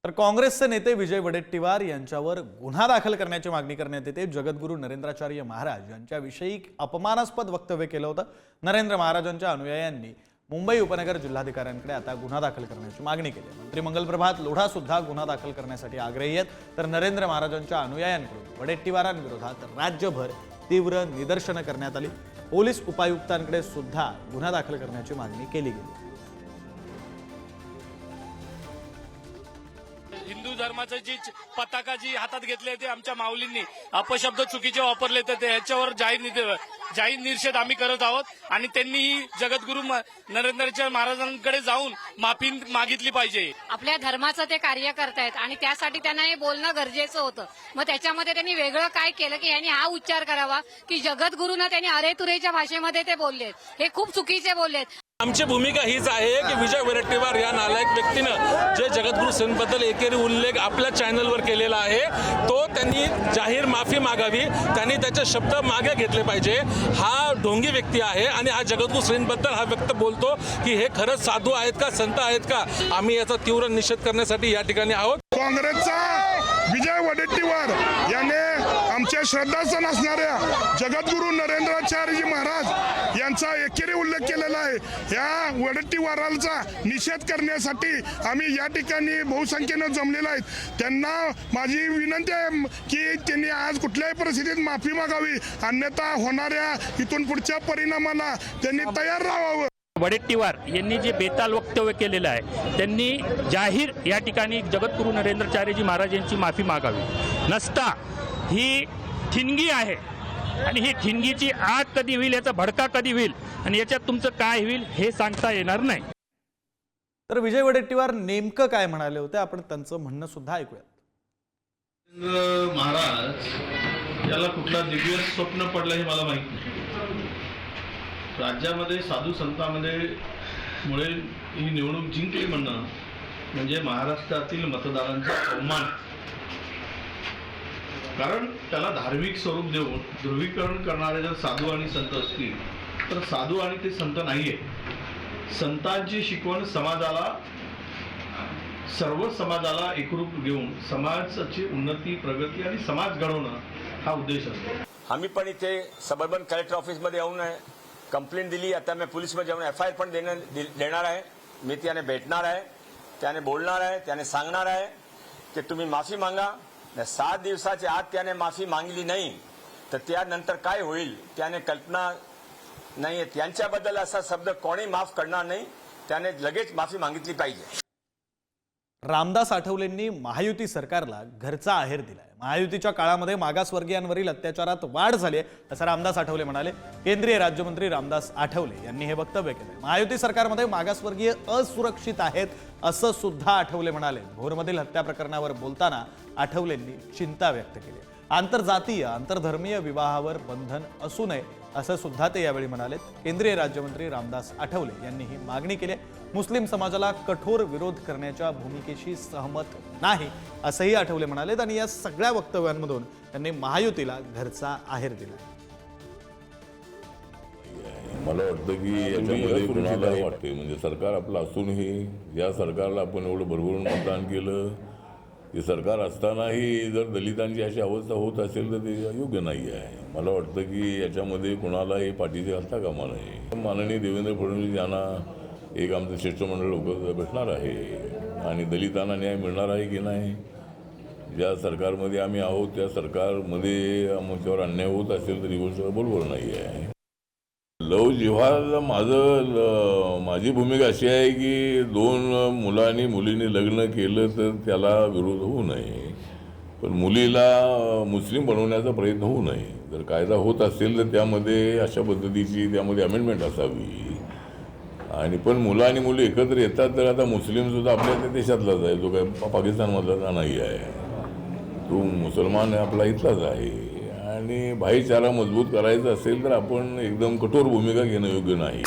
तर काँग्रेसचे नेते विजय वडेट्टीवार यांच्यावर गुन्हा दाखल करण्याची मागणी करण्यात येते। जगद्गुरू नरेंद्राचार्य महाराज यांच्याविषयी अपमानास्पद वक्तव्य केलं होतं। नरेंद्र महाराजांच्या अनुयायांनी मुंबई उपनगर जिल्हाधिकाऱ्यांकडे आता गुन्हा दाखल करण्याची मागणी केली आहे। मंत्री मंगल प्रभात लोढा सुद्धा गुन्हा दाखल करण्यासाठी आग्रही आहेत। तर नरेंद्र महाराजांच्या अनुयायांकडून वडेट्टीवारांविरोधात राज्यभर तीव्र निदर्शनं करण्यात आली। पोलीस उपायुक्तांकडे सुद्धा गुन्हा दाखल करण्याची मागणी केली गेली। हिंदू धर्माचं जी पताका जी हातात घेतले ते आमच्या माऊलींनी अपशब्द चुकीचे वापरले तर त्याच्यावर जाहीर निषेध आम्ही करत आहोत आणि त्यांनी जगद्गुरू नरेंद्राचार्य महाराजांकडे जाऊन माफी मागितली पाहिजे। आपल्या धर्माचं ते कार्य करतायत आणि त्यासाठी त्यांना हे बोलणं गरजेचं होतं। मग त्याच्यामध्ये त्यांनी वेगळं काय केलं की यांनी हा उच्चार करावा की जगद्गुरूंना त्यांनी अरेतुरेच्या भाषेमध्ये ते बोललेत, हे खूप चुकीचे बोललेत। आमची भूमिका हीच आहे की विजय वडेट्टीवार या नालायक व्यक्तीनं जे जगद्गुरू श्रींबद्दल एकेरी उल्लेख आपल्या चॅनलवर केलेला आहे तो त्यांनी जाहीर माफी मागावी, त्यांनी त्याचे शब्द मागे घेतले पाहिजे। हा ढोंगी व्यक्ती आहे आणि हा जगद्गुरू श्रींबद्दल हा व्यक्त बोलतो की हे खरंच साधू आहेत का, संत आहेत का। आम्ही याचा तीव्र निषेध करण्यासाठी या ठिकाणी आहोत। काँग्रेसचा विजय वडेट्टीवार याने आमच्या श्रद्धास्थान असणाऱ्या जगद्गुरू नरेंद्राचार्यजी महाराज यांचा एकेरी उल्लेख केलेला आहे। या वडेट्टीवारांचा निषेध करण्यासाठी आम्ही या ठिकाणी बहुसंख्येनं जमलेलो आहेत। त्यांना माझी विनंती आहे की त्यांनी आज कुठल्याही परिस्थितीत माफी मागावी, अन्यथा होणाऱ्या इथून पुढच्या परिणामाला त्यांनी तयार राहावं। वडेट्टीवार यांनी जे बेताल वक्तव्य केलेलं आहे त्यांनी जाहीर या ठिकाणी जगद्गुरू नरेंद्राचार्यजी महाराज यांची माफी मागावी। नसता ही ठिणगी आहे आणि ही ठिणगीची आग कधी होईल, याचा भडका कधी होईल आणि याच्यात तुमचं काय होईल हे सांगता येणार नाही। तर विजय वडेट्टीवार नेमकं काय म्हणाले होते आपण त्यांचं म्हणणं सुद्धा ऐकूया। महाराज याला कुठला दिव्य स्वप्न पडलं हे मला माहित नाही। राज्यामध्ये साधू संतांमध्ये मुळे ही निवडणूक जिंकली म्हणणं म्हणजे महाराष्ट्रातील मतदारांचा अवमान। कारण त्याला धार्मिक स्वरूप देऊन ध्रुवीकरण करणारे जर साधू आणि संत असतील तर साधू आणि ते संत नाहीये। संतांची शिकवण समाजाला, सर्व समाजाला एकरूप घेऊन समाजाची उन्नती, प्रगती आणि समाज घडवणं हा उद्देश असतो। आम्ही पण इथे सबर्बन कलेक्टर ऑफिसमध्ये येऊन कंप्लेंट दिली। आता मैं पुलिसमध्ये जाऊन FIR पण देणार आहे। मी त्याने भेटणार आहे, त्याने बोलणार आहे, त्याने सांगणार आहे की तुम्ही माफी मागा। 7 दिवसाच्या आत त्याने माफी मागितली नाही तर त्यानंतर काय होईल त्याने कल्पना नाही। त्यांच्याबद्दल असा शब्द कोणी माफ करणार नाही, त्याने लगेच माफी मागितली पाहिजे। रामदास आठवलेंनी महायुती सरकारला घरचा आहेर दिलाय। महायुतीच्या काळामध्ये मागासवर्गीयांवरील अत्याचारात वाढ झाली आहे असं रामदास आठवले म्हणाले। केंद्रीय राज्यमंत्री रामदास आठवले यांनी हे वक्तव्य केले। महायुती सरकारमध्ये मागासवर्गीय असुरक्षित आहेत असं सुद्धा आठवले म्हणाले। भोरमधील हत्या प्रकरणावर बोलताना आठवलेंनी चिंता व्यक्त केली। आंतरजातीय आंतरधर्मीय विवाहावर बंधन असू नये असं सुद्धा ते यावेळी म्हणाले। केंद्रीय राज्यमंत्री रामदास आठवले यांनी ही मागणी केली। मुस्लिम समाजाला कठोर विरोध करण्याच्या भूमिकेशी सहमत नाही असंही आठवले म्हणाले आणि या सगळ्या वक्तव्यांमधून त्यांनी महायुतीला घरचा आहेर दिला। मला वाटतं की याच्यामध्ये कुणाला वाटते म्हणजे सरकार आपलं असूनही या सरकारला आपण एवढं भरभरून मतदान केलं, हे सरकार असतानाही जर दलितांची अशी अवस्था होत असेल तर ते योग्य नाही आहे। मला वाटतं की याच्यामध्ये कुणालाही पाठीशी घालता कामा नये। माननीय देवेंद्र फडणवीस यांना एक आमचं शिष्टमंडळ लोक भेटणार आहे आणि दलितांना न्याय मिळणार आहे की नाही। ज्या सरकारमध्ये आम्ही आहोत त्या सरकारमध्ये आमच्यावर अन्याय होत असेल तर ही गोष्ट बरोबर नाही आहे। लव जिहाद माझी भूमिका अशी आहे की 2 मुलांनी मुलींनी लग्न केलं तर त्याला विरोध होऊ नये, पण मुलीला मुस्लिम बनवण्याचा प्रयत्न होऊ नये। जर कायदा होत असेल तर त्यामध्ये अशा पद्धतीची त्यामध्ये अमेंडमेंट असावी आणि पण मुलं आणि मुली एकत्र येतात तर आता मुस्लिम सुद्धा आपल्या देशातलाच आहे, जो काय पाकिस्तानमधला नाही आहे, तो मुसलमान आपला इथलाच आहे आणि भाईचारा मजबूत करायचा असेल तर आपण एकदम कठोर भूमिका घेणं योग्य नाही।